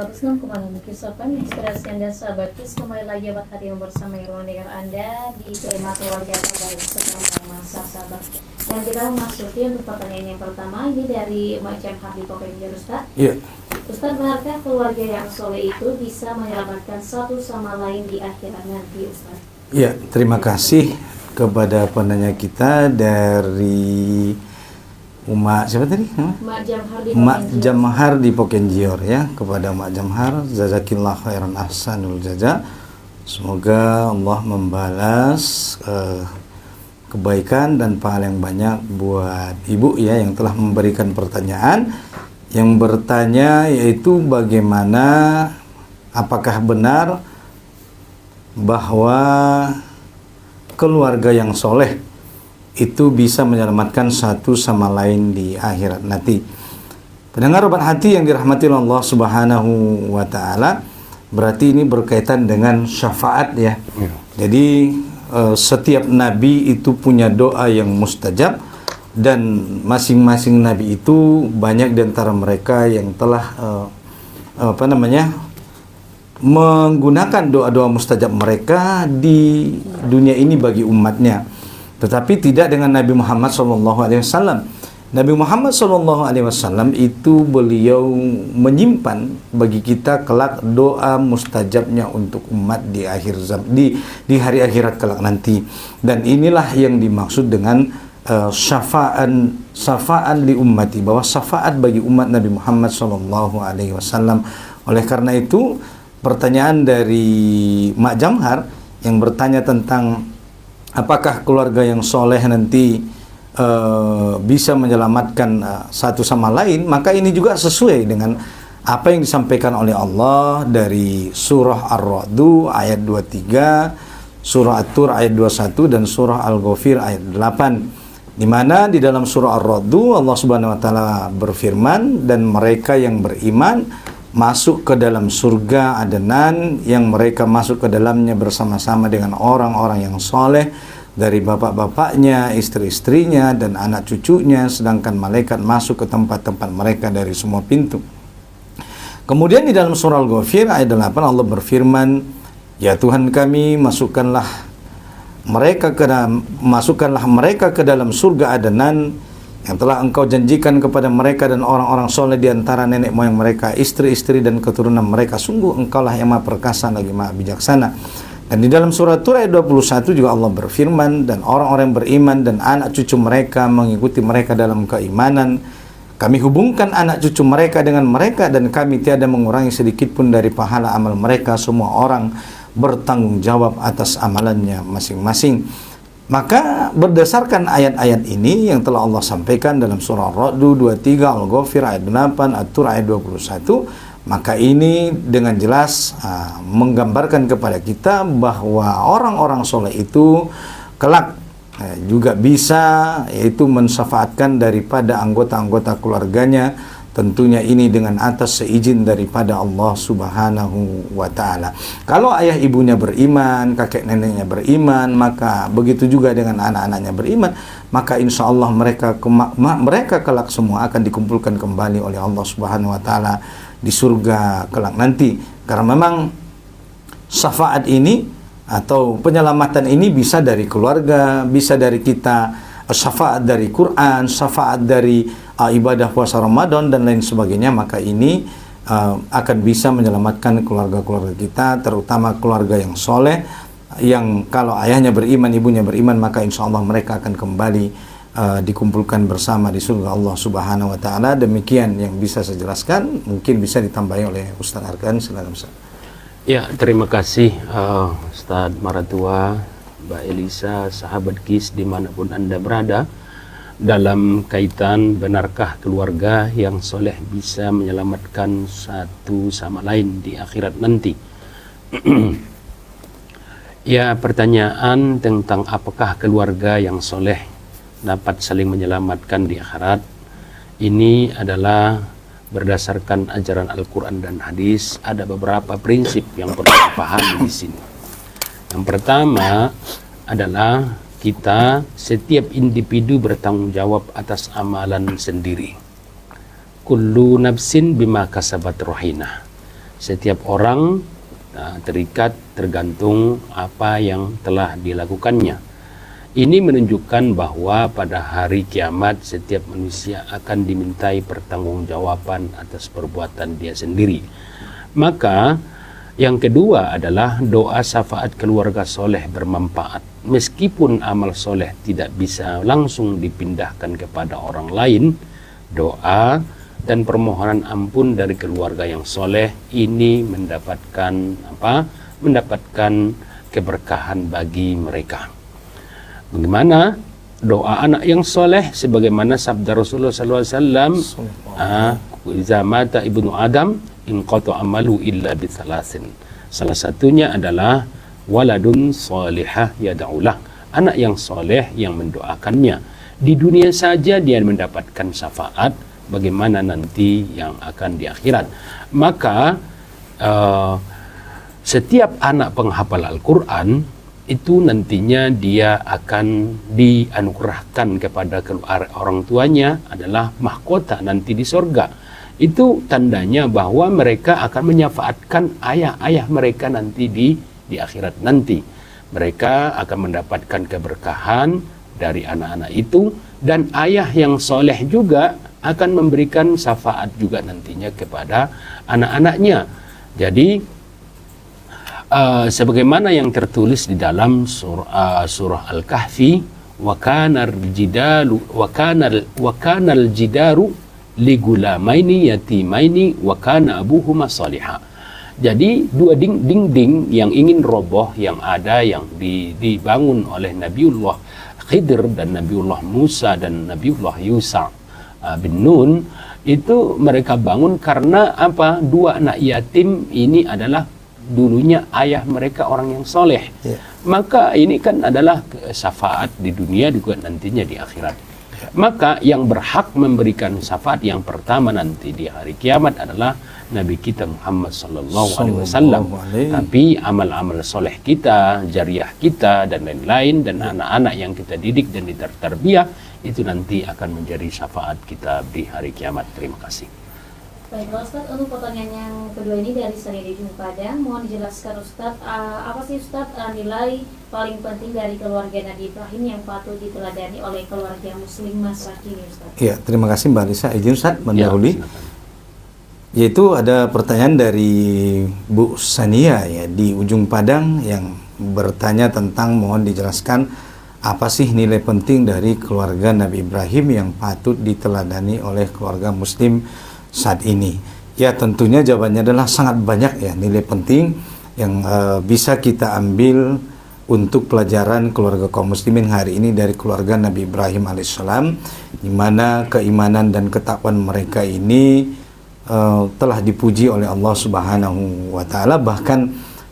106,6 Kisapan Inspirasi Anda sahabat Kis, kembali lagi buat hati yang bersama ruang dengar Anda di tema keluarga terbaik sepanjang masa sahabat. Dan kita memasuki untuk pertanyaan yang pertama, ini dari Macam Habib Pokoknya Ustaz. Iya. Ustaz, benarkah keluarga yang soleh itu bisa menyelamatkan satu sama lain di akhirat nanti, Ustaz? Iya, terima kasih kepada penanya kita dari siapa tadi? Mak Jamhar di Pokenjior ya. Kepada Mak Jamhar, jazakillah khairan ahsanul jaza. Semoga Allah membalas kebaikan dan pahala yang banyak buat ibu ya yang telah memberikan pertanyaan. Yang bertanya yaitu bagaimana, apakah benar bahwa keluarga yang soleh itu bisa menyelamatkan satu sama lain di akhirat nanti. Pendengar Obat Hati yang dirahmati Allah Subhanahu wa Ta'ala, berarti ini berkaitan dengan syafaat ya. Jadi setiap nabi itu punya doa yang mustajab, dan masing-masing nabi itu banyak di antara mereka yang telah menggunakan doa-doa mustajab mereka di dunia ini bagi umatnya. Tetapi tidak dengan Nabi Muhammad SAW. Nabi Muhammad SAW itu beliau menyimpan bagi kita kelak doa mustajabnya untuk umat di akhir zaman, di hari akhirat kelak nanti. Dan inilah yang dimaksud dengan syafa'an li ummati, bahwa syafaat bagi umat Nabi Muhammad SAW. Oleh karena itu, pertanyaan dari Mak Jamhar yang bertanya tentang apakah keluarga yang soleh nanti bisa menyelamatkan satu sama lain, maka ini juga sesuai dengan apa yang disampaikan oleh Allah dari surah Ar-Ra'du ayat 23, surah At-Tur ayat 21, dan surah Al-Ghafir ayat 8, di mana di dalam surah Ar-Ra'du Allah Subhanahu wa Ta'ala berfirman, dan mereka yang beriman masuk ke dalam surga Adnan, yang mereka masuk ke dalamnya bersama-sama dengan orang-orang yang soleh dari bapak-bapaknya, istri-istrinya, dan anak cucunya, sedangkan malaikat masuk ke tempat-tempat mereka dari semua pintu. Kemudian di dalam surah Al-Ghafir ayat 8 Allah berfirman, ya Tuhan kami, masukkanlah mereka ke dalam surga Adnan yang telah Engkau janjikan kepada mereka dan orang-orang soleh di antara nenek moyang mereka, istri-istri dan keturunan mereka. Sungguh Engkaulah yang Maha Perkasa lagi Maha Bijaksana. Dan di dalam surah Tur ayat 21 juga Allah berfirman, dan orang-orang yang beriman dan anak cucu mereka mengikuti mereka dalam keimanan, kami hubungkan anak cucu mereka dengan mereka, dan kami tiada mengurangi sedikit pun dari pahala amal mereka. Semua orang bertanggung jawab atas amalannya masing-masing. Maka berdasarkan ayat-ayat ini yang telah Allah sampaikan dalam surah Ar-Ra'du 23, Al-Ghafir ayat 8, At-Tur ayat 21, maka ini dengan jelas menggambarkan kepada kita bahwa orang-orang soleh itu kelak juga bisa yaitu mensyafaatkan daripada anggota-anggota keluarganya, tentunya ini dengan atas seizin daripada Allah Subhanahu wa Ta'ala. Kalau ayah ibunya beriman, kakek neneknya beriman, maka begitu juga dengan anak-anaknya beriman, maka insya Allah mereka kelak semua akan dikumpulkan kembali oleh Allah Subhanahu wa Ta'ala di surga kelak nanti. Karena memang syafaat ini atau penyelamatan ini bisa dari keluarga, bisa dari kita, syafaat dari Quran, syafaat dari ibadah puasa Ramadan dan lain sebagainya. Maka ini akan bisa menyelamatkan keluarga-keluarga kita, terutama keluarga yang soleh, yang kalau ayahnya beriman, ibunya beriman, maka insya Allah mereka akan kembali dikumpulkan bersama di surga Allah Subhanahu wa Ta'ala. Demikian yang bisa saya jelaskan, mungkin bisa ditambahi oleh Ustaz Arkan. Silakan Ustaz. Ya, terima kasih Ustaz Maratua, Mbak Elisa, sahabat KIS dimanapun Anda berada. Dalam kaitan benarkah keluarga yang soleh bisa menyelamatkan satu sama lain di akhirat nanti? Ya, pertanyaan tentang apakah keluarga yang soleh dapat saling menyelamatkan di akhirat, ini adalah berdasarkan ajaran Al-Quran dan hadis. Ada beberapa prinsip yang perlu dipahami di sini. Yang pertama adalah setiap individu bertanggung jawab atas amalan sendiri. Kullu nafsin bima kasabat rohina. Setiap orang terikat tergantung apa yang telah dilakukannya. Ini menunjukkan bahwa pada hari kiamat setiap manusia akan dimintai pertanggungjawaban atas perbuatan dia sendiri. Maka yang kedua adalah doa syafaat keluarga soleh bermanfaat. Meskipun amal soleh tidak bisa langsung dipindahkan kepada orang lain, doa dan permohonan ampun dari keluarga yang soleh ini mendapatkan mendapatkan keberkahan bagi mereka. Bagaimana doa anak yang soleh? Sebagaimana sabda Rasulullah SAW, "Iza mata ibnu Adam inqata amalu illa bithalasin." Salah satunya adalah waladun solihah yad'ulah, anak yang soleh yang mendoakannya. Di dunia saja dia mendapatkan syafaat, bagaimana nanti yang akan di akhirat. Maka setiap anak penghafal Al-Quran itu nantinya dia akan dianugerahkan kepada orang tuanya adalah mahkota nanti di sorga. Itu tandanya bahwa mereka akan menyafaatkan ayah-ayah mereka nanti di akhirat nanti. Mereka akan mendapatkan keberkahan dari anak-anak itu, dan ayah yang soleh juga akan memberikan syafaat juga nantinya kepada anak-anaknya. Jadi sebagaimana yang tertulis di dalam surah Al-Kahfi, wa kana al-jidaru li gulamaini yatimaini wa kana abuhuma salihah. Jadi dua dinding yang ingin roboh yang ada yang dibangun oleh Nabiullah Khidir dan Nabiullah Musa dan Nabiullah Yusa bin Nun, itu mereka bangun karena apa? Dua anak yatim ini adalah dulunya ayah mereka orang yang soleh. Maka ini kan adalah syafaat di dunia juga nantinya di akhirat. Maka yang berhak memberikan syafaat yang pertama nanti di hari kiamat adalah Nabi kita Muhammad sallallahu alaihi wasallam. Tapi amal-amal soleh kita, jariah kita dan lain-lain, dan anak-anak yang kita didik dan diterbiah itu nanti akan menjadi syafaat kita di hari kiamat. Terima kasih. Baiklah Ustaz, untuk pertanyaan yang kedua ini dari Sani di Padang, mohon dijelaskan Ustaz, apa sih Ustaz nilai paling penting dari keluarga Nabi Ibrahim yang patut diteladani oleh keluarga muslim masa kini Ustaz? Ya, terima kasih Mbak Lisa. Izin Ustaz mendahului. Yaitu ada pertanyaan dari Bu Sania ya di ujung Padang yang bertanya tentang mohon dijelaskan apa sih nilai penting dari keluarga Nabi Ibrahim yang patut diteladani oleh keluarga muslim saat ini. Ya, tentunya jawabannya adalah sangat banyak ya nilai penting yang bisa kita ambil untuk pelajaran keluarga kaum muslimin hari ini dari keluarga Nabi Ibrahim alaihissalam, di mana keimanan dan ketakwaan mereka ini telah dipuji oleh Allah Subhanahu wa taala. Bahkan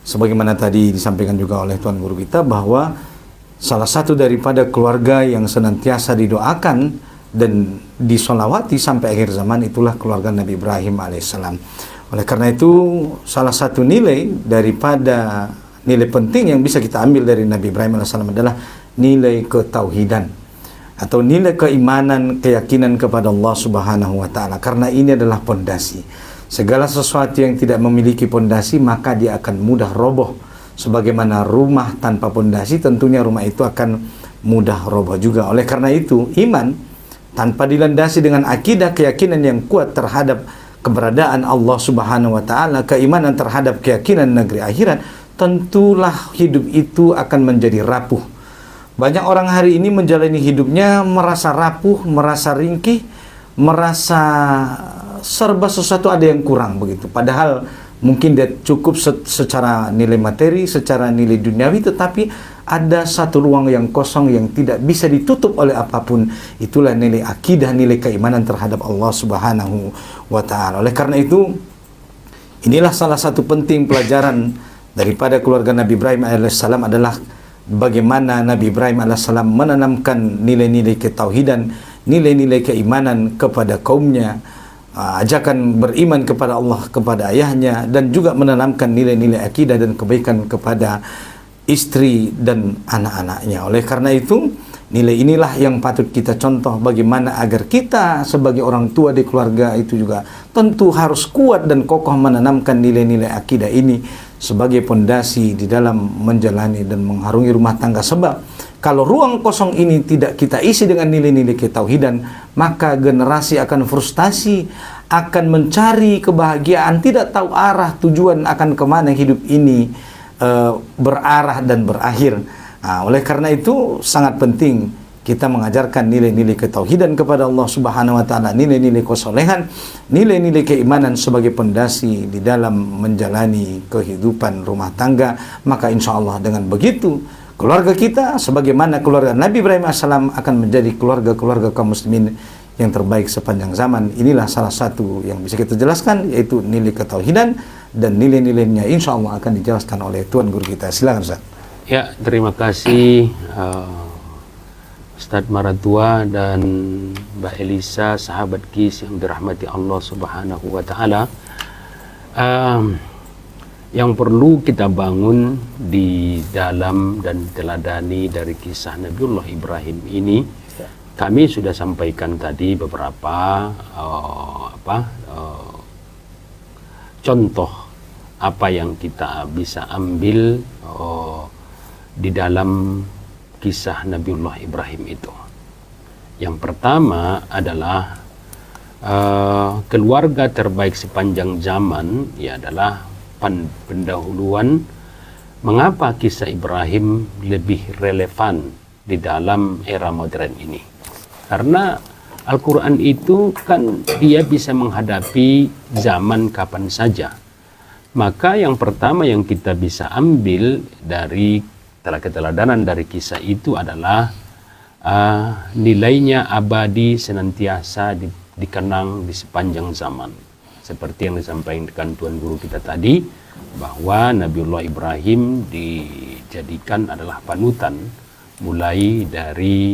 sebagaimana tadi disampaikan juga oleh Tuan Guru kita bahwa salah satu daripada keluarga yang senantiasa didoakan dan disolawati sampai akhir zaman itulah keluarga Nabi Ibrahim alaihissalam. Oleh karena itu salah satu nilai daripada nilai penting yang bisa kita ambil dari Nabi Ibrahim alaihissalam adalah nilai ketauhidan atau nilai keimanan, keyakinan kepada Allah Subhanahu wa taala, karena ini adalah pondasi. Segala sesuatu yang tidak memiliki pondasi maka dia akan mudah roboh. Sebagaimana rumah tanpa pondasi tentunya rumah itu akan mudah roboh juga. Oleh karena itu iman tanpa dilandasi dengan akidah keyakinan yang kuat terhadap keberadaan Allah Subhanahu wa taala, keimanan terhadap keyakinan negeri akhirat, tentulah hidup itu akan menjadi rapuh. Banyak orang hari ini menjalani hidupnya merasa rapuh, merasa ringkih, merasa serba sesuatu ada yang kurang begitu. Padahal mungkin dia cukup secara nilai materi, secara nilai duniawi, tetapi ada satu ruang yang kosong yang tidak bisa ditutup oleh apapun. Itulah nilai akidah, nilai keimanan terhadap Allah Subhanahu wa taala. Oleh karena itu, inilah salah satu penting pelajaran daripada keluarga Nabi Ibrahim alaihissalam adalah bagaimana Nabi Ibrahim alaihissalam menanamkan nilai-nilai ketauhidan, nilai-nilai keimanan kepada kaumnya, ajakan beriman kepada Allah, kepada ayahnya, dan juga menanamkan nilai-nilai akidah dan kebaikan kepada istri dan anak-anaknya. Oleh karena itu Nilai inilah yang patut kita contoh bagaimana agar kita sebagai orang tua di keluarga itu juga tentu harus kuat dan kokoh menanamkan nilai-nilai akidah ini sebagai pondasi di dalam menjalani dan mengharungi rumah tangga. Sebab kalau ruang kosong ini tidak kita isi dengan nilai-nilai ketauhidan, maka generasi akan frustasi, akan mencari kebahagiaan, tidak tahu arah tujuan akan kemana hidup ini berarah dan berakhir. Nah, oleh karena itu sangat penting kita mengajarkan nilai-nilai ketauhidan kepada Allah Subhanahu wa taala, nilai-nilai kesolehan, nilai-nilai keimanan sebagai pondasi di dalam menjalani kehidupan rumah tangga. Maka insya Allah dengan begitu keluarga kita sebagaimana keluarga Nabi Ibrahim AS akan menjadi keluarga-keluarga kaum muslimin yang terbaik sepanjang zaman. Inilah salah satu yang bisa kita jelaskan, yaitu nilai ketauhidan, dan nilai-nilainya insya Allah akan dijelaskan oleh Tuan Guru kita. Silakan Ustaz. Ya, terima kasih Ustadz Maratua dan Mbak Elisa, sahabat KIS yang dirahmati Allah Subhanahu wa taala. Yang perlu kita bangun di dalam dan teladani dari kisah Nabiullah Ibrahim ini, kami sudah sampaikan tadi beberapa contoh apa yang kita bisa ambil di dalam kisah Nabiullah Ibrahim itu. Yang pertama adalah keluarga terbaik sepanjang zaman, ya adalah pendahuluan. Mengapa kisah Ibrahim lebih relevan di dalam era modern ini? Karena Al-Quran itu kan dia bisa menghadapi zaman kapan saja. Maka yang pertama yang kita bisa ambil dari keteladanan dari kisah itu adalah nilainya abadi, senantiasa dikenang di sepanjang zaman. Seperti yang disampaikan Tuan Guru kita tadi, bahwa Nabiullah Ibrahim dijadikan adalah panutan mulai dari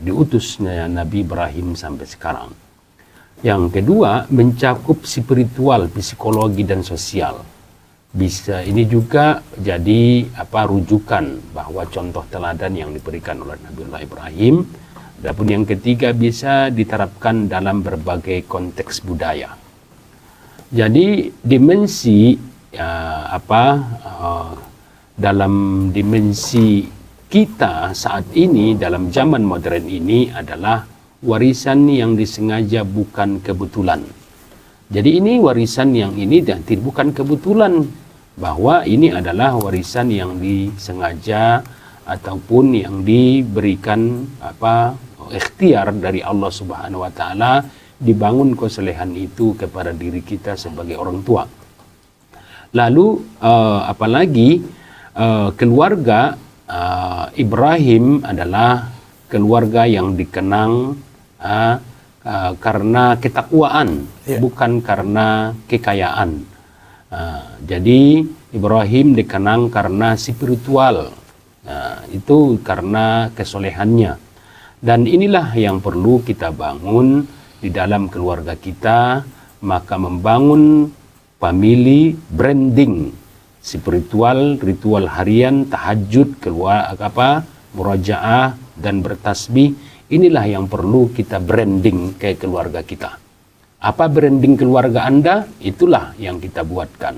diutusnya Nabi Ibrahim sampai sekarang. Yang kedua, mencakup spiritual, psikologi dan sosial. Bisa ini juga jadi rujukan bahwa contoh teladan yang diberikan oleh Nabiullah Ibrahim. Adapun yang ketiga, bisa diterapkan dalam berbagai konteks budaya. Jadi dimensi dalam dimensi kita saat ini dalam zaman modern ini adalah warisan yang disengaja bukan kebetulan. Jadi ini warisan yang ini dan bukan kebetulan, bahwa ini adalah warisan yang disengaja ataupun yang diberikan ikhtiar dari Allah Subhanahu wa taala, dibangun kesolehan itu kepada diri kita sebagai orang tua. Lalu apalagi keluarga Ibrahim adalah keluarga yang dikenang karena ketakwaan, bukan karena kekayaan. Jadi Ibrahim dikenang karena spiritual, itu karena kesolehannya. Dan inilah yang perlu kita bangun di dalam keluarga kita. Maka membangun family branding spiritual, ritual harian, tahajud, murajaah dan bertasbih. Inilah yang perlu kita branding ke keluarga kita. Apa branding keluarga Anda? Itulah yang kita buatkan.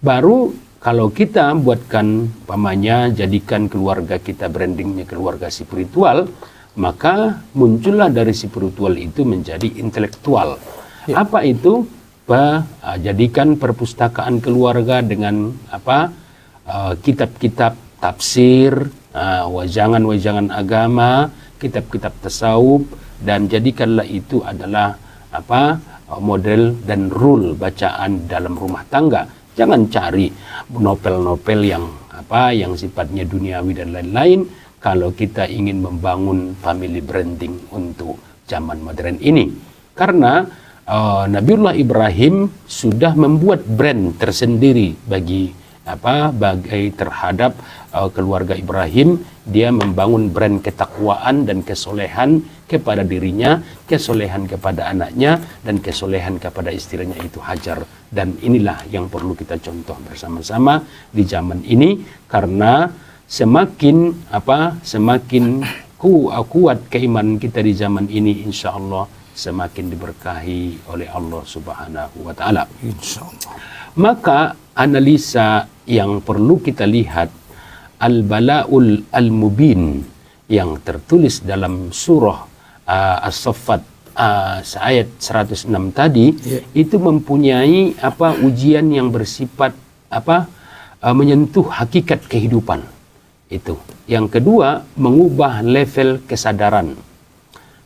Baru kalau kita buatkan, jadikan keluarga kita brandingnya keluarga spiritual, maka muncullah dari spiritual itu menjadi intelektual. Apa itu? Jadikan perpustakaan keluarga dengan kitab-kitab tafsir, wajangan-wajangan agama, kitab-kitab tasawuf, dan jadikanlah itu adalah model dan rule bacaan dalam rumah tangga. Jangan cari novel-novel yang sifatnya duniawi dan lain-lain kalau kita ingin membangun family branding untuk zaman modern ini. Karena Nabiullah Ibrahim sudah membuat brand tersendiri bagi terhadap keluarga Ibrahim. Dia membangun brand ketakwaan dan kesolehan kepada dirinya, kesolehan kepada anaknya, dan kesolehan kepada istrinya, itu Hajar. Dan inilah yang perlu kita contoh bersama-sama di zaman ini, karena semakin kuat keimanan kita di zaman ini, insya Allah semakin diberkahi oleh Allah Subhanahu wa Ta'ala. Insyaallah. Maka analisa yang perlu kita lihat, al-bala'ul al-mubin yang tertulis dalam surah As-Saffat ayat 106 tadi, itu mempunyai ujian yang bersifat menyentuh hakikat kehidupan. Itu. Yang kedua, mengubah level kesadaran.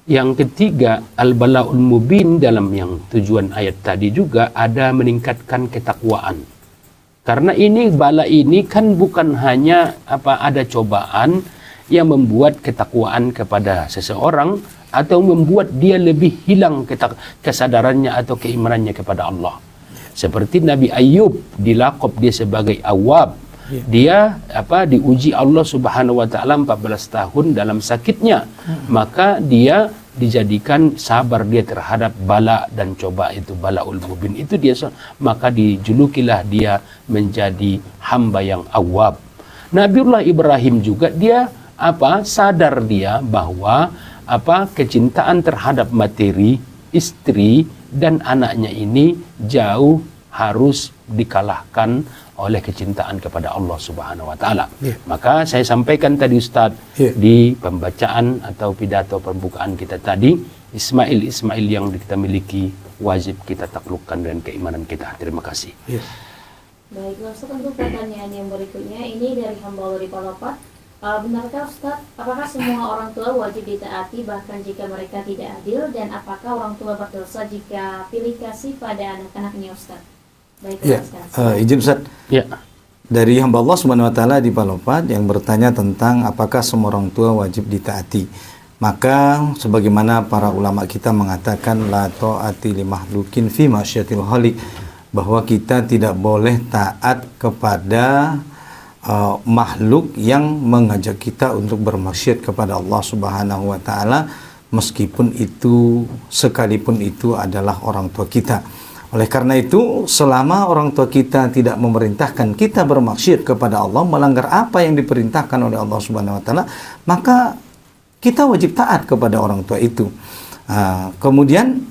Yang ketiga, al-bala'ul mubin dalam yang tujuan ayat tadi juga ada meningkatkan ketakwaan. Karena ini bala ini kan bukan hanya ada cobaan yang membuat ketakwaan kepada seseorang atau membuat dia lebih hilang kesadarannya atau keimanannya kepada Allah. Seperti Nabi Ayub, dilakop dia sebagai Awwab. Dia diuji Allah Subhanahu wa Ta'ala 14 tahun dalam sakitnya. Maka dia dijadikan sabar dia terhadap bala dan coba itu, balaul mubin itu dia, maka dijulukilah dia menjadi hamba yang awab. Nabiullah Ibrahim juga dia sadar dia bahwa kecintaan terhadap materi, istri dan anaknya ini jauh harus dikalahkan oleh kecintaan kepada Allah Subhanahu wa Ta'ala. Maka saya sampaikan tadi Ustaz di pembacaan atau pidato pembukaan kita tadi, Ismail yang kita miliki wajib kita taklukkan dengan keimanan kita. Terima kasih. Baiklah Ustaz, untuk pertanyaan yang berikutnya ini dari hamba Allah di Palopat. Benarkah Ustaz, apakah semua orang tua wajib ditaati bahkan jika mereka tidak adil, dan apakah orang tua berdosa jika pilih kasih pada anak-anaknya Ustaz? Ya, izin Ustaz. Ya. Dari hamba Allah Subhanahu wa Ta'ala di Palopat yang bertanya tentang apakah semua orang tua wajib ditaati. Maka sebagaimana para ulama kita mengatakan la ta'ati li makhlukin fi masyiatil khaliq, bahwa kita tidak boleh taat kepada makhluk yang mengajak kita untuk bermaksiat kepada Allah Subhanahu wa Ta'ala, meskipun itu sekalipun itu adalah orang tua kita. Oleh karena itu, selama orang tua kita tidak memerintahkan kita bermaksiat kepada Allah, melanggar apa yang diperintahkan oleh Allah Subhanahu wa Ta'ala, maka kita wajib taat kepada orang tua itu. Kemudian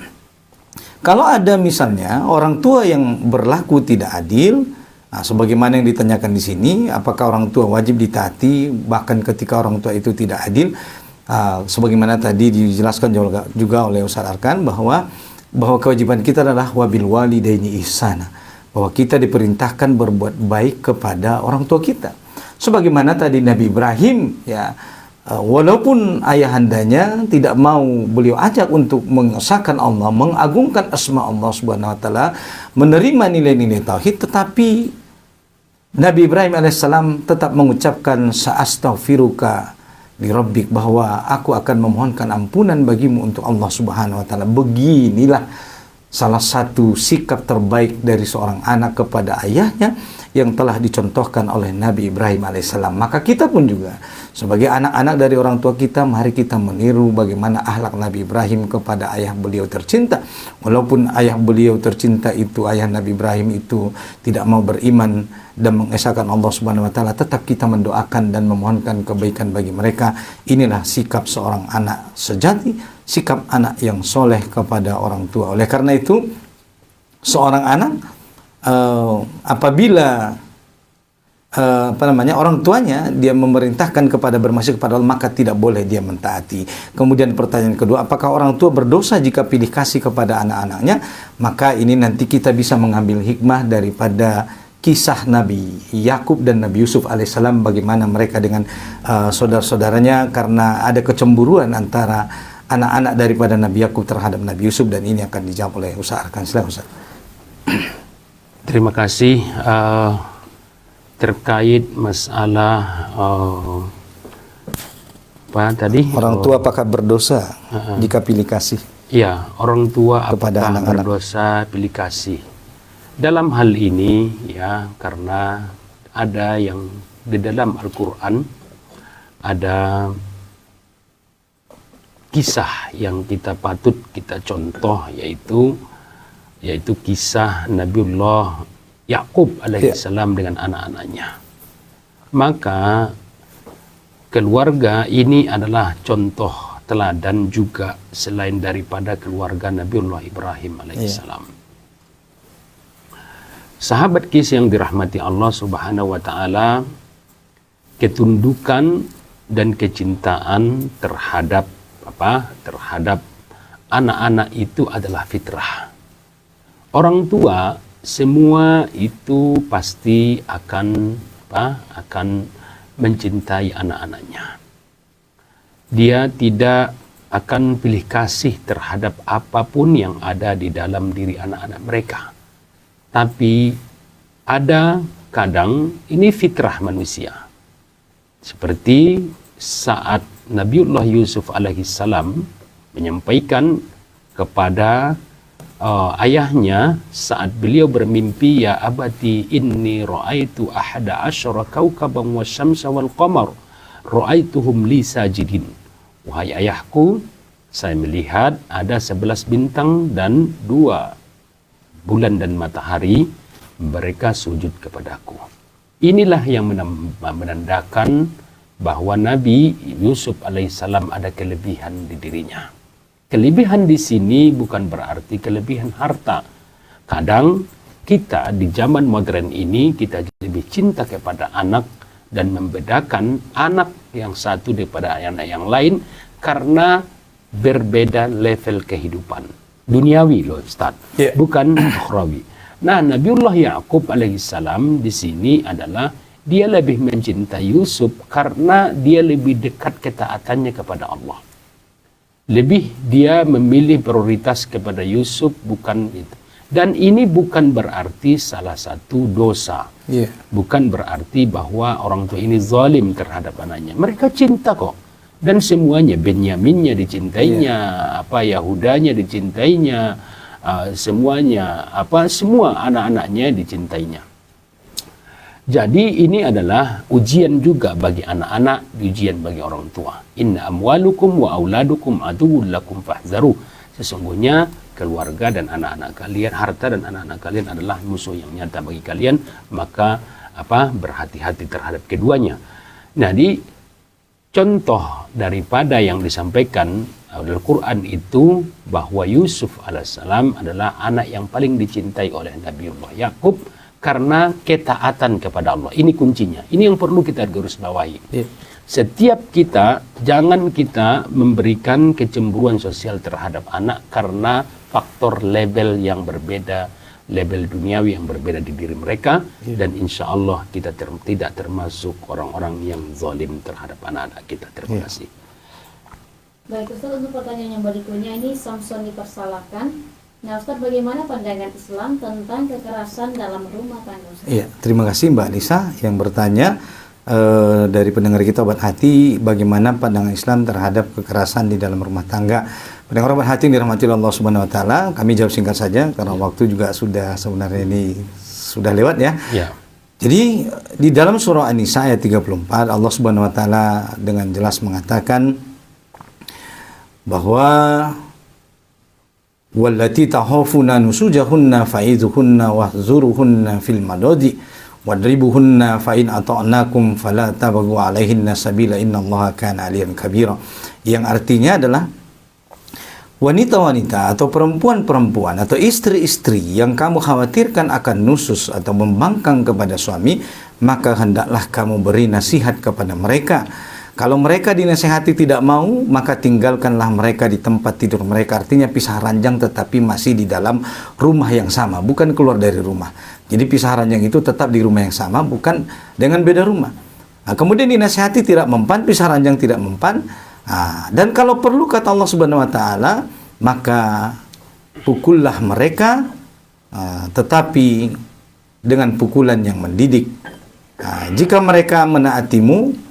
kalau ada misalnya orang tua yang berlaku tidak adil, sebagaimana yang ditanyakan di sini, apakah orang tua wajib ditaati bahkan ketika orang tua itu tidak adil? Sebagaimana tadi dijelaskan juga oleh Ustaz Arkan bahwa kewajiban kita adalah wabil walidaini ihsana, bahwa kita diperintahkan berbuat baik kepada orang tua kita. Sebagaimana tadi Nabi Ibrahim, walaupun ayahandanya tidak mau beliau ajak untuk mengesahkan Allah, mengagungkan asma Allah Subhanahu wa Ta'ala, menerima nilai-nilai tauhid, tetapi Nabi Ibrahim alaihissalam tetap mengucapkan sa'astaghfiruka di Rabbik, bahwa aku akan memohonkan ampunan bagimu untuk Allah Subhanahu wa Ta'ala. Beginilah salah satu sikap terbaik dari seorang anak kepada ayahnya yang telah dicontohkan oleh Nabi Ibrahim alaihissalam. Maka kita pun juga sebagai anak-anak dari orang tua kita, mari kita meniru bagaimana akhlak Nabi Ibrahim kepada ayah beliau tercinta. Walaupun ayah beliau tercinta itu, ayah Nabi Ibrahim itu tidak mau beriman dan mengesahkan Allah Subhanahu wa Ta'ala, tetap kita mendoakan dan memohonkan kebaikan bagi mereka. Inilah sikap seorang anak sejati, sikap anak yang soleh kepada orang tua. Oleh karena itu, seorang anak apabila orang tuanya dia memerintahkan kepada bermaksiat kepada Allah, maka tidak boleh dia mentaati. Kemudian pertanyaan kedua, apakah orang tua berdosa jika pilih kasih kepada anak-anaknya? Maka ini nanti kita bisa mengambil hikmah daripada kisah Nabi Yakub dan Nabi Yusuf alaihissalam, bagaimana mereka dengan saudara-saudaranya karena ada kecemburuan antara anak-anak daripada Nabi Yakub terhadap Nabi Yusuf, dan ini akan dijawab oleh Ustaz Arkan. Silakan Ustaz. Terima kasih. Terkait masalah apa tadi? Orang tua apakah berdosa jika pilih kasih? Ya, orang tua kepada apakah anak-anak berdosa pilih kasih? Dalam hal ini ya, karena ada yang di dalam Al-Quran ada kisah yang kita patut kita contoh, yaitu kisah Nabiullah Yakub alaihissalam dengan anak-anaknya. Maka keluarga ini adalah contoh teladan juga selain daripada keluarga Nabiullah Ibrahim alaihissalam. Sahabat Qais yang dirahmati Allah Subhanahu wa taala, ketundukan dan kecintaan terhadap terhadap anak-anak itu adalah fitrah. Orang tua semua itu pasti akan mencintai anak-anaknya. Dia tidak akan pilih kasih terhadap apapun yang ada di dalam diri anak-anak mereka. Tapi ada kadang ini fitrah manusia. Seperti saat Nabiullah Yusuf alaihissalam menyampaikan kepada ayahnya saat beliau bermimpi, ya abati inni ra'aitu ahada asyara kawkaban wasyamsa wal qamar ra'aituhum li sajidin. Wahai ayahku, saya melihat ada 11 bintang dan 2 bulan dan matahari, mereka sujud kepadaku. Inilah yang menandakan bahwa Nabi Yusuf alaihissalam ada kelebihan di dirinya. Kelebihan di sini bukan berarti kelebihan harta. Kadang kita di zaman modern ini kita lebih cinta kepada anak dan membedakan anak yang satu daripada anak yang lain karena berbeda level kehidupan. Duniawi loh Ustaz, bukan ukhrawi. Nah, Nabiullah Ya'qub alaihissalam di sini adalah dia lebih mencintai Yusuf karena dia lebih dekat ketaatannya kepada Allah. Lebih dia memilih prioritas kepada Yusuf, bukan itu. Dan ini bukan berarti salah satu dosa. Bukan berarti bahwa orang tua ini zalim terhadap anaknya. Mereka cinta kok. Dan semuanya, Benyaminnya dicintainya, Yahudanya dicintainya, semuanya, semua anak-anaknya dicintainya. Jadi ini adalah ujian juga bagi anak-anak, ujian bagi orang tua. Inna amwalukum wa auladukum aduwwun lakum fahzaru. Sesungguhnya keluarga dan anak-anak kalian, harta dan anak-anak kalian adalah musuh yang nyata bagi kalian, maka berhati-hati terhadap keduanya. Nah, di contoh daripada yang disampaikan Al-Quran itu bahwa Yusuf alaihissalam adalah anak yang paling dicintai oleh Nabiullah Ya'qub karena ketaatan kepada Allah. Ini kuncinya. Ini yang perlu kita garis bawahi. Setiap kita, jangan kita memberikan kecemburuan sosial terhadap anak karena faktor level yang berbeda, level duniawi yang berbeda di diri mereka, dan insya Allah kita tidak termasuk orang-orang yang zalim terhadap anak-anak kita. Terima kasih. Baik Ustaz, untuk pertanyaan yang berikutnya ini Samson dipersalahkan. Nah Ustaz, bagaimana pandangan Islam tentang kekerasan dalam rumah tangga Ustaz? Iya, terima kasih Mbak Lisa yang bertanya dari pendengar kita Obat Hati, bagaimana pandangan Islam terhadap kekerasan di dalam rumah tangga. Pendengar Obat Hati yang dirahmati Allah Subhanahu wa taala, kami jawab singkat saja karena waktu juga sudah sebenarnya ini sudah lewat ya. Jadi di dalam surah An-Nisa ayat 34 Allah Subhanahu wa taala dengan jelas mengatakan bahwa wallati tahafuna nusujahunna fa'idhuhunna wahzuruhunna fil madadi wadribuhunna fa in ata'nakum fala tabghu 'alaihinna sabila innallaha kana 'aliyan kabira. Yang artinya adalah wanita-wanita atau perempuan-perempuan atau istri-istri yang kamu khawatirkan akan nusus atau membangkang kepada suami, maka hendaklah kamu beri nasihat kepada mereka. Kalau mereka dinasihati tidak mau, maka tinggalkanlah mereka di tempat tidur mereka. Artinya pisah ranjang tetapi masih di dalam rumah yang sama, bukan keluar dari rumah. Jadi pisah ranjang itu tetap di rumah yang sama, bukan dengan beda rumah. Nah, kemudian dinasihati tidak mempan, pisah ranjang tidak mempan. Dan kalau perlu kata Allah Subhanahu wa taala, maka pukullah mereka, tetapi dengan pukulan yang mendidik. Jika mereka menaatimu,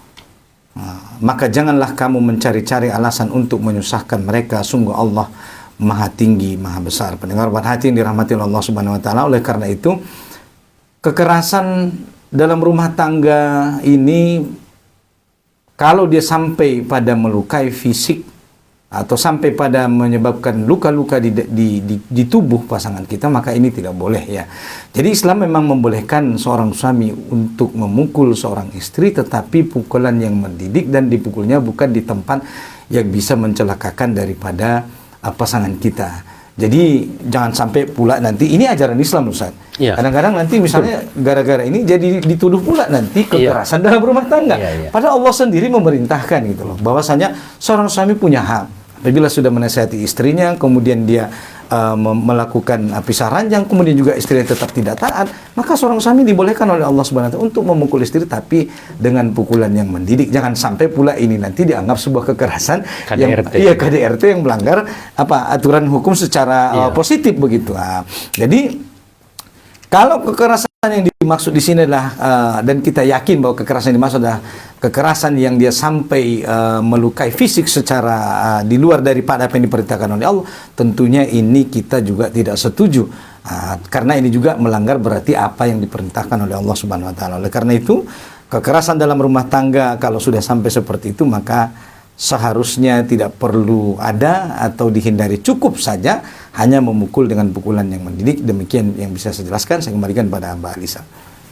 maka janganlah kamu mencari-cari alasan untuk menyusahkan mereka. Sungguh Allah Maha Tinggi, Maha Besar. Pendengar Obat Hati yang dirahmati Allah Subhanahu wa taala, oleh karena itu kekerasan dalam rumah tangga ini kalau dia sampai pada melukai fisik, atau sampai pada menyebabkan luka-luka di tubuh pasangan kita, maka ini tidak boleh ya. Jadi Islam memang membolehkan seorang suami untuk memukul seorang istri, tetapi pukulan yang mendidik dan dipukulnya bukan di tempat yang bisa mencelakakan daripada pasangan kita. Jadi jangan sampai pula nanti, ini ajaran Islam Ustaz. Ya. Kadang-kadang nanti misalnya gara-gara ini jadi dituduh pula nanti kekerasan dalam rumah tangga. Padahal Allah sendiri memerintahkan gitu loh, bahwasanya seorang suami punya hak. Apabila sudah menasihati istrinya, kemudian dia melakukan pisah ranjang, kemudian juga istrinya tetap tidak taat, maka seorang suami dibolehkan oleh Allah Subhanahu wa taala untuk memukul istri, tapi dengan pukulan yang mendidik. Jangan sampai pula ini nanti dianggap sebuah kekerasan KDRT. KDRT yang melanggar aturan hukum secara positif begitu. Jadi kalau kekerasan yang dimaksud di sini adalah dan kita yakin bahwa kekerasan yang dimaksud adalah kekerasan yang dia sampai melukai fisik secara di luar daripada apa yang diperintahkan oleh Allah, tentunya ini kita juga tidak setuju, karena ini juga melanggar berarti apa yang diperintahkan oleh Allah Subhanahu wa taala. Oleh karena itu, kekerasan dalam rumah tangga kalau sudah sampai seperti itu, maka seharusnya tidak perlu ada atau dihindari, cukup saja hanya memukul dengan pukulan yang mendidik. Demikian yang bisa saya jelaskan. Saya kembalikan pada Mbak Alisa.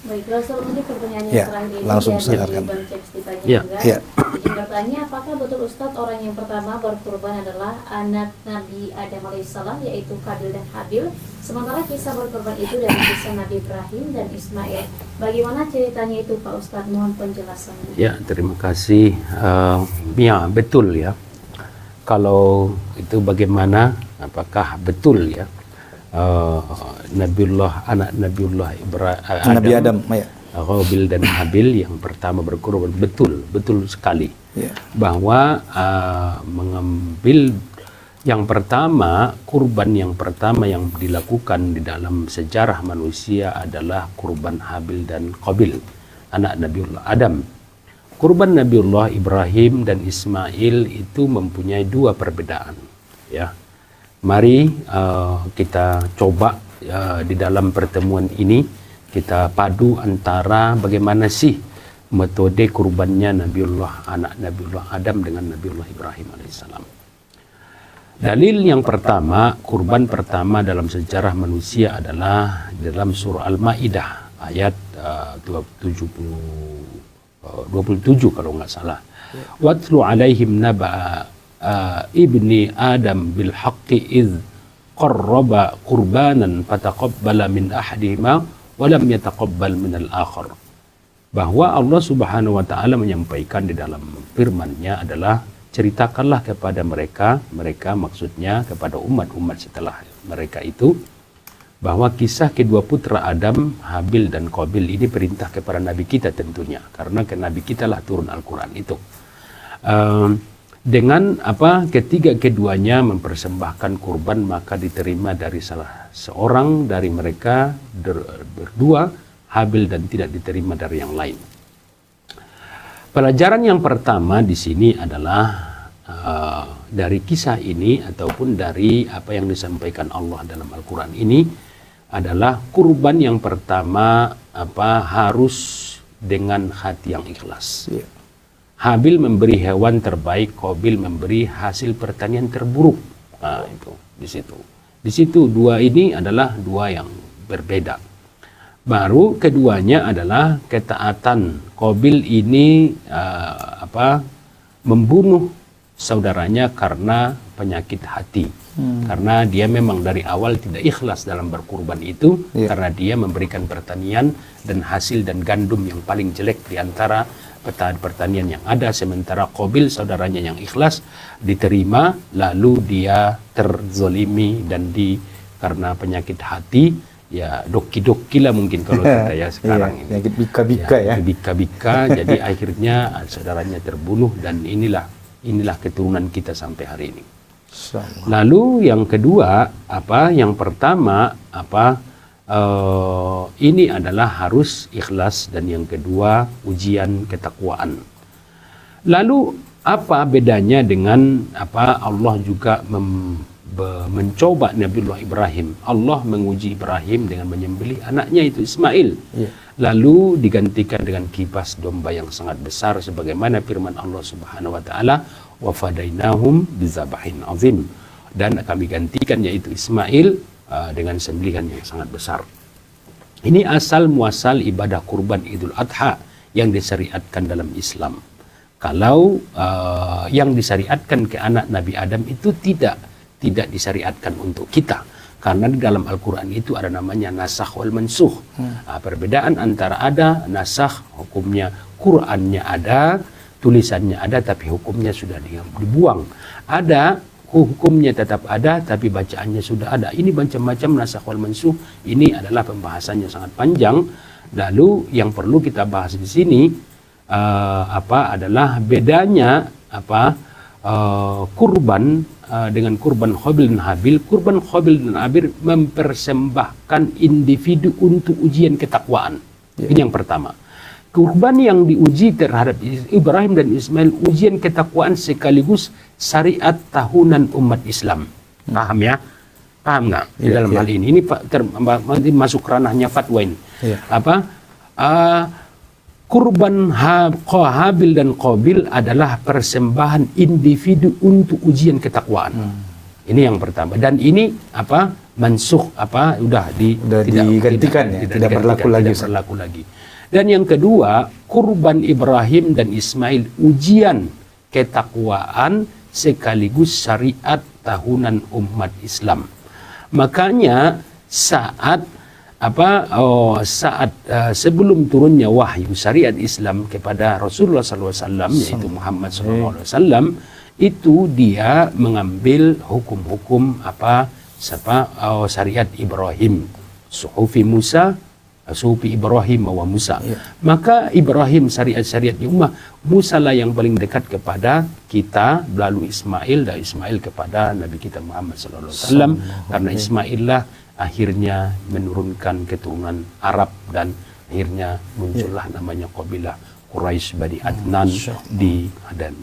Baiklah, selanjutnya pertanyaannya Ya, terakhir langsung dari silakan. Bang Ceps ditanya Ya. juga. Ya. Izin bertanya, apakah betul Ustadz orang yang pertama berkorban adalah anak Nabi Adam alaihissalam, yaitu Qabil dan Habil, sementara kisah berkorban itu dari kisah Nabi Ibrahim dan Ismail. Bagaimana ceritanya itu Pak Ustadz? Mohon penjelasannya. Ya, terima kasih. Ya, betul ya. Kalau itu bagaimana? Apakah betul ya? Anak Nabiullah Ibrahim, Nabi Adam, ya. Qabil dan Habil yang pertama berkorban, betul sekali. Ya. Bahwa mengambil yang pertama, kurban yang pertama yang dilakukan di dalam sejarah manusia adalah kurban Habil dan Qabil, anak Nabiullah Adam. Kurban Nabiullah Ibrahim dan Ismail itu mempunyai dua perbedaan ya. Mari kita coba di dalam pertemuan ini kita padu antara bagaimana sih metode kurbannya anak Nabiullah Adam dengan Nabiullah Ibrahim alaihissalam. Dalil yang pertama, kurban pertama dalam sejarah manusia adalah dalam surah Al-Maidah ayat 27 kalau nggak salah. Watlu alaihim naba'a ibni Adam bil haqqi idh qarraba qurbanan fataqabbala min ahadihima wa lam yataqabbal min al-akhar. Bahwa Allah Subhanahu wa taala menyampaikan di dalam firman-Nya adalah ceritakanlah kepada mereka maksudnya kepada umat-umat setelah mereka itu, bahwa kisah kedua putra Adam, Habil dan Qabil ini perintah kepada Nabi kita tentunya, karena ke Nabi kita lah turun Al-Quran itu. Dengan keduanya mempersembahkan kurban, maka diterima dari salah seorang dari mereka berdua, Habil, dan tidak diterima dari yang lain. Pelajaran yang pertama di sini adalah dari kisah ini ataupun dari apa yang disampaikan Allah dalam Al-Quran ini adalah kurban yang pertama harus dengan hati yang ikhlas. Ya. Habil memberi hewan terbaik, Qabil memberi hasil pertanian terburuk. Nah, itu di situ. Di situ dua ini adalah dua yang berbeda. Baru keduanya adalah ketaatan. Qabil ini membunuh saudaranya karena penyakit hati. Karena dia memang dari awal tidak ikhlas dalam berkurban itu, karena dia memberikan pertanian dan hasil dan gandum yang paling jelek di antara pertanian yang ada, sementara Qabil saudaranya yang ikhlas diterima, lalu dia terzolimi dan karena penyakit hati ya doki-doki lah mungkin kalau kita ya sekarang ini. Penyakit bika-bika ya. Bika-bika jadi akhirnya saudaranya terbunuh, dan inilah keturunan kita sampai hari ini. Lalu yang kedua yang pertama ini adalah harus ikhlas, dan yang kedua ujian ketakwaan. Lalu apa bedanya dengan Allah juga mencoba Nabiullah Ibrahim. Allah menguji Ibrahim dengan menyembelih anaknya itu Ismail. Lalu digantikan dengan kibas domba yang sangat besar sebagaimana firman Allah Subhanahu wa taala, wa fadainahum bizabahin azim. Dan kami gantikan yaitu Ismail dengan sembelihan yang sangat besar. Ini asal muasal ibadah kurban Idul Adha yang disyariatkan dalam Islam. Kalau yang disyariatkan ke anak Nabi Adam itu tidak disyariatkan untuk kita, karena di dalam Al-Quran itu ada namanya nasakh wal mansukh. Perbedaan antara ada nasakh, hukumnya Qurannya ada, tulisannya ada, tapi hukumnya sudah dibuang. Ada hukumnya tetap ada, tapi bacaannya sudah ada. Ini macam-macam nasakh wal mansukh. Ini adalah pembahasannya sangat panjang. Lalu yang perlu kita bahas di sini adalah bedanya kurban dengan kurban Qabil dan Habil. Kurban Qabil dan Habil mempersembahkan individu untuk ujian ketakwaan. Ini yang pertama. Kurban yang diuji terhadap Ibrahim dan Ismail, ujian ketakwaan sekaligus syariat tahunan umat Islam. Paham ya? Paham nggak? Di dalam hal ini masuk ranahnya fatwa ini. Kurban Habil dan Qabil adalah persembahan individu untuk ujian ketakwaan. Ini yang pertama. Dan ini mansukh tidak digantikan, tidak berlaku lagi. Dan yang kedua, kurban Ibrahim dan Ismail ujian ketakwaan sekaligus syariat tahunan umat Islam. Makanya saat sebelum turunnya wahyu syariat Islam kepada Rasulullah SAW, yaitu Muhammad SAW, itu dia mengambil hukum-hukum syariat Ibrahim, suhufi Musa, suhufi Ibrahim wa Musa. Maka Ibrahim syariat-syariat ummah, Musa lah yang paling dekat kepada kita melalui Ismail, dan Ismail kepada Nabi kita Muhammad SAW, karena Ismail lah akhirnya menurunkan keturunan Arab dan akhirnya muncullah namanya kabilah Quraisy Bani Adnan di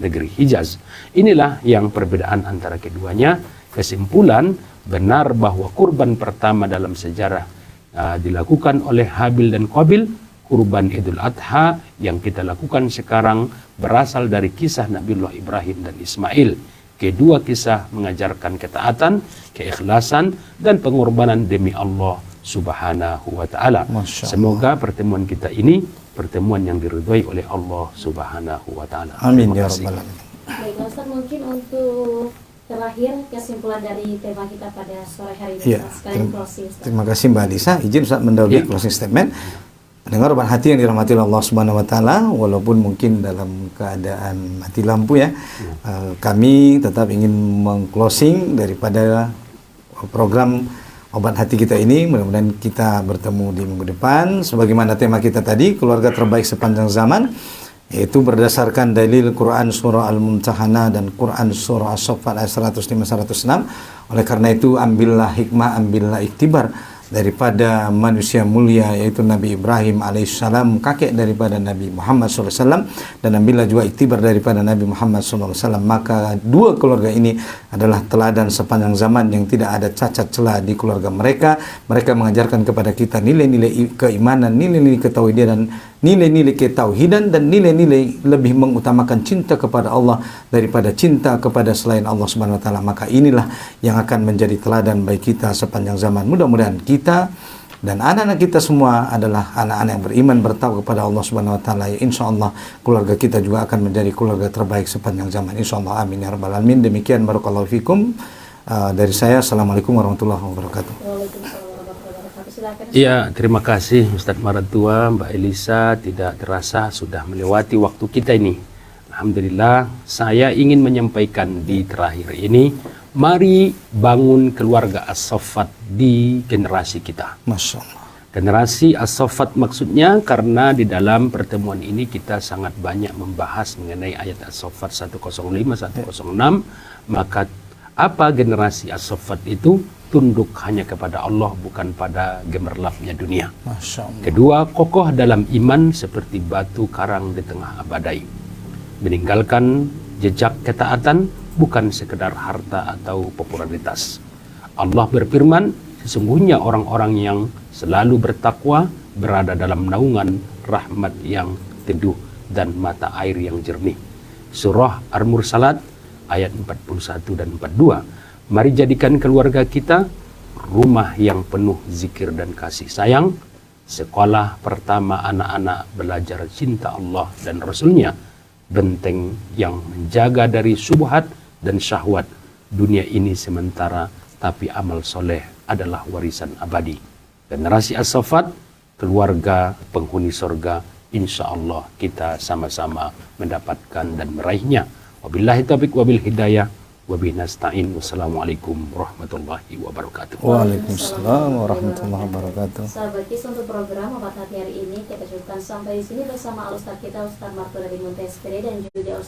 negeri Hijaz. Inilah yang perbedaan antara keduanya. Kesimpulan, benar bahwa kurban pertama dalam sejarah dilakukan oleh Habil dan Qabil. Kurban Idul Adha yang kita lakukan sekarang berasal dari kisah Nabiullah Ibrahim dan Ismail. Kedua kisah mengajarkan ketaatan, keikhlasan, dan pengorbanan demi Allah Subhanahu wa ta'ala. Semoga pertemuan kita ini pertemuan yang diridhai oleh Allah Subhanahu wa ta'ala. Amin ya rabbal alamin. Baik, Ustaz, mungkin untuk terakhir kesimpulan dari tema kita pada sore hari ini, sekalian closing. Terima kasih Mbak Alisa. Izin Ustaz mendahului closing statement. Dengar Bahan Hati yang dirahmati Allah Subhanahu wa taala, walaupun mungkin dalam keadaan mati lampu ya, kami tetap ingin meng-closing daripada program Obat Hati kita ini. Mudah-mudahan kita bertemu di minggu depan sebagaimana tema kita tadi, keluarga terbaik sepanjang zaman, yaitu berdasarkan dalil Quran surah Al-Mumtahanah dan Quran surah As-Saffat ayat 105-106. Oleh karena itu, ambillah hikmah, ambillah iktibar daripada manusia mulia yaitu Nabi Ibrahim alaihissalam, kakek daripada Nabi Muhammad SAW, dan ambillah juga iktibar daripada Nabi Muhammad SAW. Maka dua keluarga ini adalah teladan sepanjang zaman yang tidak ada cacat celah di keluarga mereka. Mereka mengajarkan kepada kita nilai-nilai keimanan, nilai-nilai ketauhidan, nilai-nilai ketauhidan, dan nilai-nilai lebih mengutamakan cinta kepada Allah daripada cinta kepada selain Allah Subhanahu wa taala. Maka inilah yang akan menjadi teladan bagi kita sepanjang zaman. Mudah-mudahan kita dan anak-anak kita semua adalah anak-anak yang beriman, bertakwa kepada Allah Subhanahu wa taala. Ya, insyaallah keluarga kita juga akan menjadi keluarga terbaik sepanjang zaman. Insyaallah, amin ya rabbal alamin. Demikian, barakallahu fikum. Dari saya, assalamualaikum warahmatullahi wabarakatuh. Ya, terima kasih Ustadz Maratua, Mbak Elisa. Tidak terasa sudah melewati waktu kita ini. Alhamdulillah, saya ingin menyampaikan di terakhir ini, mari bangun keluarga As-Saffat di generasi kita. Masya Allah. Generasi As-Saffat maksudnya karena di dalam pertemuan ini kita sangat banyak membahas mengenai ayat As-Saffat 105, 106. Maka apa generasi As-Saffat itu? Tunduk hanya kepada Allah, bukan pada gemerlapnya dunia. Masya Allah. Kedua, kokoh dalam iman seperti batu karang di tengah badai. Meninggalkan jejak ketaatan, bukan sekedar harta atau popularitas. Allah berfirman, sesungguhnya orang-orang yang selalu bertakwa berada dalam naungan rahmat yang teduh dan mata air yang jernih. Surah Al-Mursalat ayat 41 dan 42. Mari jadikan keluarga kita rumah yang penuh zikir dan kasih sayang, sekolah pertama anak-anak belajar cinta Allah dan Rasulnya, benteng yang menjaga dari syubhat dan syahwat. Dunia ini sementara, tapi amal soleh adalah warisan abadi. Generasi as-safat, keluarga penghuni sorga, insya Allah kita sama-sama mendapatkan dan meraihnya. Wabillahi taufiq wabil hidayah, wabihi nasta'in. Wassalamualaikum warahmatullahi wabarakatuh. Waalaikumsalam warahmatullahi wabarakatuh. Sahabat KIS, untuk program Obat Hati hari ini kita cukupkan sampai di sini bersama Ustaz kita Ustaz Marto dari Montes PD dan juga